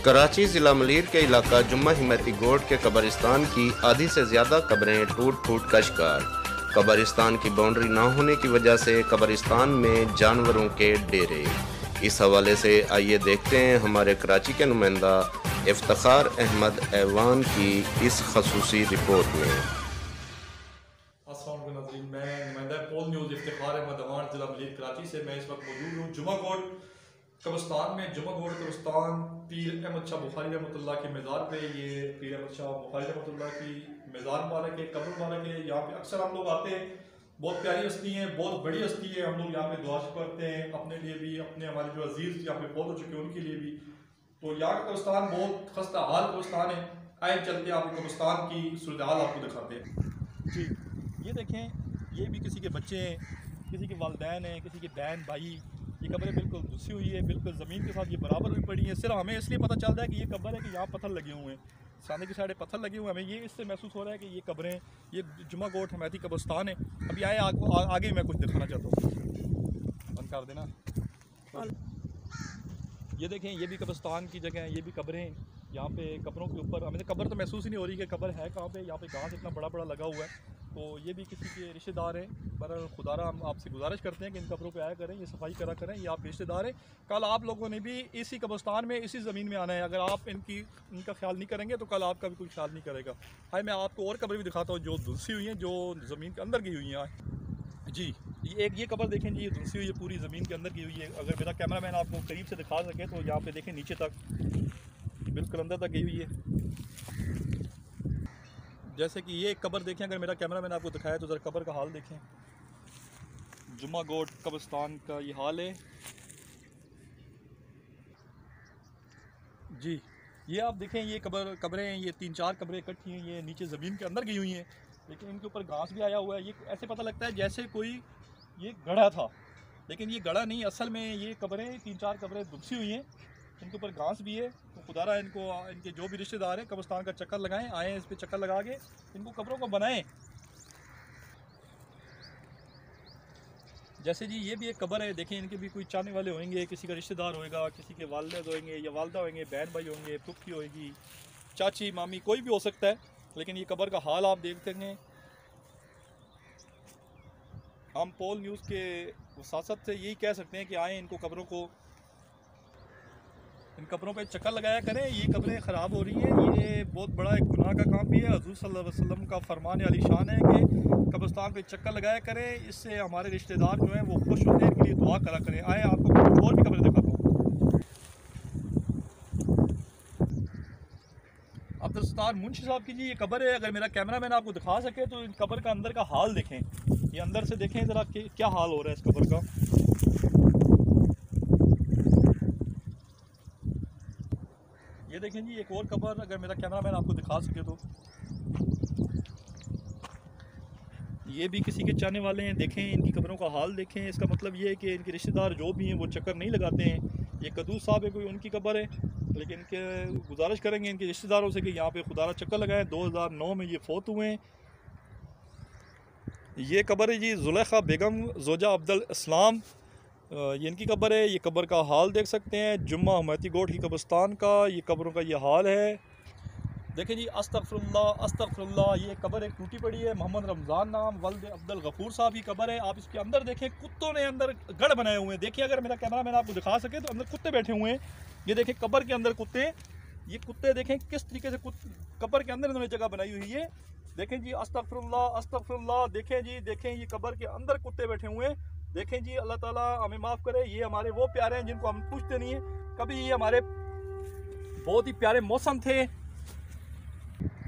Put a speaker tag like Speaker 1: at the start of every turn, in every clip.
Speaker 1: कराची ज़िला मलीर के इलाका जुम्मा हिम्मती गोट के कब्रिस्तान की आधी से ज़्यादा कब्रें टूट फूट का शिकार। कब्रिस्तान की बाउंड्री ना होने की वजह से कब्रिस्तान में जानवरों के डेरे। इस हवाले से आइए देखते हैं हमारे कराची के नुमाइंदा इफ्तिखार अहमद ऐवान की इस खसूसी रिपोर्ट में।
Speaker 2: अस्सलाम वालेकुम, मैं नुमाइंदा पोल न्यूज़ इफ्तिखार अहमद ऐवान ज़िला मलीर कराची से मैं इस वक्त मौजूद हूँ जुम्मा गोट कब्रिस्तान में। जुम्मा गोट कब्रिस्तान पीर अहमद शाह बुखारी रहमतुल्लाह के मज़ार पे, ये पीर अहमद शाह बुखारी रहमतुल्लाह की मज़ार मुबारक है, कब्र मुबारक है। यहाँ पे अक्सर हम लोग आते हैं, बहुत प्यारी हस्ती है, बहुत बड़ी हस्ती है। हम लोग यहाँ पे दुआ करते हैं अपने लिए भी, अपने हमारे जो अजीज़ यहाँ पे बहुत हो चुके हैं उनके लिए भी। तो यहाँ का कब्रिस्तान बहुत खस्ता हाल कब्रिस्तान है। आए चलते हैं आपको कब्रिस्तान की सूरत हाल आपको दिखाते हैं जी। ये देखें, ये भी किसी के बच्चे हैं, किसी के वालिदैन हैं, किसी के बहन भाई। ये कब्रें बिल्कुल धुसी हुई है, बिल्कुल ज़मीन के साथ ये बराबर हुई पड़ी है। सिर्फ हमें इसलिए पता चल रहा है कि ये कब्र है कि यहाँ पत्थर लगे हुए हैं, सामने की साइड पत्थर लगे हुए हैं। हमें ये इससे महसूस हो रहा है कि ये कब्रें, ये जुम्मा गोट हिम्मती कब्रिस्तान है। अभी आए आगे मैं कुछ दिखाना चाहता हूँ, बंद कर देना। ये देखें, ये भी कब्रिस्तान की जगह है, ये भी कब्रें हैं। यहाँ पे कब्रों के ऊपर हमें कब्र तो महसूस ही नहीं हो रही कि कब्र है कहाँ पे। यहाँ पे घास इतना बड़ा बड़ा लगा हुआ है। तो ये भी किसी के रिश्तेदार हैं, पर खुदारा हम आपसे गुजारिश करते हैं कि इन कब्रों पे आया करें, ये सफाई करा करें। ये आप रिश्तेदार हैं, कल आप लोगों ने भी इसी कब्रिस्तान में, इसी ज़मीन में आना है। अगर आप इनका ख्याल नहीं करेंगे तो कल आपका भी कोई ख्याल नहीं करेगा। हाय, मैं आपको और कब्रें भी दिखाता हूँ जो धुलसी हुई हैं, जो ज़मीन के अंदर की हुई हैं जी। ये कब्र देखें जी, ये धुलसी हुई है, पूरी ज़मीन के अंदर की हुई है। अगर मेरा कैमरा मैन आपको करीब से दिखा सके तो यहाँ पे देखें, नीचे तक बिल्कुल अंदर तक गई हुई है। जैसे कि ये एक कब्र देखें, अगर मेरा कैमरा मैन आपको दिखाया तो ज़रा कब्र का हाल देखें। जुम्मा गोट कब्रिस्तान का ये हाल है जी। ये आप देखें, ये कब्रें हैं, ये 3-4 कब्रें इकट्ठी हैं, ये नीचे ज़मीन के अंदर गई हुई हैं, लेकिन इनके ऊपर घास भी आया हुआ है। ये ऐसे पता लगता है जैसे कोई ये गड़ा था, लेकिन ये गड़ा नहीं। असल में ये कब्रें 3-4 कब्रें दुबसी हुई हैं, इनके ऊपर घास भी है। तो खुदारा इनको, इनके जो भी रिश्तेदार हैं, कब्रिस्तान का चक्कर लगाएं, आएँ इस पर चक्कर लगा के इनको कब्रों को बनाएं। जैसे जी ये भी एक कब्र है, देखें, इनके भी कोई चाहने वाले होंगे, किसी का रिश्तेदार होएगा, किसी के वालिद होंगे या वालदा होंगे, बहन भाई होंगे, फुफी होएगी, चाची मामी, कोई भी हो सकता है। लेकिन ये कब्र का हाल आप देखते हैं। हम पोल न्यूज़ के वसासत से यही कह सकते हैं कि आएँ इनको कब्रों को, इन कब्रों पे चक्कर लगाया करें। ये कब्रें ख़राब हो रही हैं, ये बहुत बड़ा एक गुनाह का काम भी है। हुज़ूर सल्लल्लाहु अलैहि वसल्लम का फरमान अली शान है कि कब्रिस्तान पे चक्कर लगाया करें, इससे हमारे रिश्तेदार जो हैं वो खुश होते हैं, इनके लिए दुआ करा करें। आए आपको कुछ और भी कब्रें दिखाता हूँ। अब्दुल मुंशी साहब की जी ये कब्र है। अगर मेरा कैमरा मैन आपको दिखा सके तो इन कब्र का अंदर का हाल देखें। ये अंदर से देखें ज़रा कि क्या हाल हो रहा है इस कब्र का। ये देखें जी, एक और कब्र, अगर मेरा कैमरा मैन आपको दिखा सके तो। ये भी किसी के चाहने वाले हैं, देखें इनकी कब्रों का हाल देखें। इसका मतलब ये है कि इनके रिश्तेदार जो भी हैं वो चक्कर नहीं लगाते हैं। ये कदूस साहब है, कोई उनकी कब्र है, लेकिन इनके गुजारिश करेंगे इनके रिश्तेदारों से कि यहाँ पे खुदारा चक्कर लगाएं। 2009 में ये फौत हुए हैं। ये कब्र है जी, जुलेखा बेगम जोजा अब्दुल इस्लाम, ये इनकी कब्र है। ये कब्र का हाल देख सकते हैं, जुम्मा हिम्मती गोट की कब्रिस्तान का ये कब्रों का ये हाल है। देखें जी, अस्तगफिरुल्लाह अस्तगफिरुल्लाह, ये कब्र एक टूटी पड़ी है। मोहम्मद रमज़ान नाम, वल्द अब्दुल गफूर साहब की कब्र है। आप इसके अंदर देखें, कुत्तों ने अंदर गढ़ बनाए हुए हैं। देखिए, अगर मेरा कैमरा मैन आपको दिखा सके तो अंदर कुत्ते बैठे हुए हैं। ये देखें, कब्र के अंदर कुत्ते, ये कुत्ते देखें किस तरीके से कब्र के अंदर इन्होंने जगह बनाई हुई है। देखें जी, अस्तगफिरुल्लाह अस्तगफिरुल्लाह, देखें जी, देखें ये कब्र के अंदर कुत्ते बैठे हुए हैं। देखें जी, अल्लाह ताला हमें माफ़ करे। ये हमारे वो प्यारे हैं जिनको हम पूछते नहीं हैं कभी। ये हमारे बहुत ही प्यारे मौसम थे।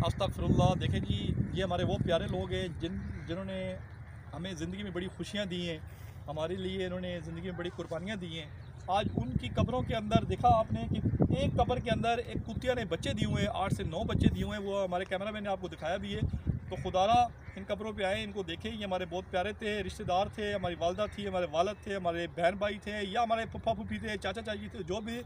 Speaker 2: अस्तगफिरुल्लाह, देखें जी, ये हमारे वो प्यारे लोग हैं जिन्होंने हमें ज़िंदगी में बड़ी खुशियाँ दी हैं, हमारे लिए इन्होंने ज़िंदगी में बड़ी कुर्बानियाँ दी हैं। आज उनकी कब्रों के अंदर देखा आपने कि एक कब्र के अंदर एक कुतिया ने बच्चे दिए हुए हैं, 8 से 9 बच्चे दिए हुए हैं। वो हमारे कैमरा मैन ने आपको दिखाया भी है। तो खुदारा इन कब्रों पे आए, इनको देखें। ये हमारे बहुत प्यारे थे, रिश्तेदार थे, हमारी वालदा थी, हमारे वालिद थे, हमारे बहन भाई थे, या हमारे पप्पा फूफी थे, चाचा चाची थे, जो भी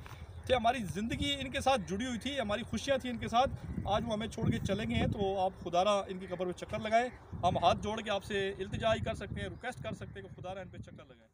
Speaker 2: थे। हमारी ज़िंदगी इनके साथ जुड़ी हुई थी, हमारी खुशियाँ थी इनके साथ। आज वो हमें छोड़ के चले गए हैं। तो आप खुदारा इनकी कब्र पे चक्कर लगाएं। हम हाथ जोड़ के आपसे इल्तिजा कर सकते हैं, रिक्वेस्ट कर सकते हैं कि खुदारा इन पे चक्कर लगाएं।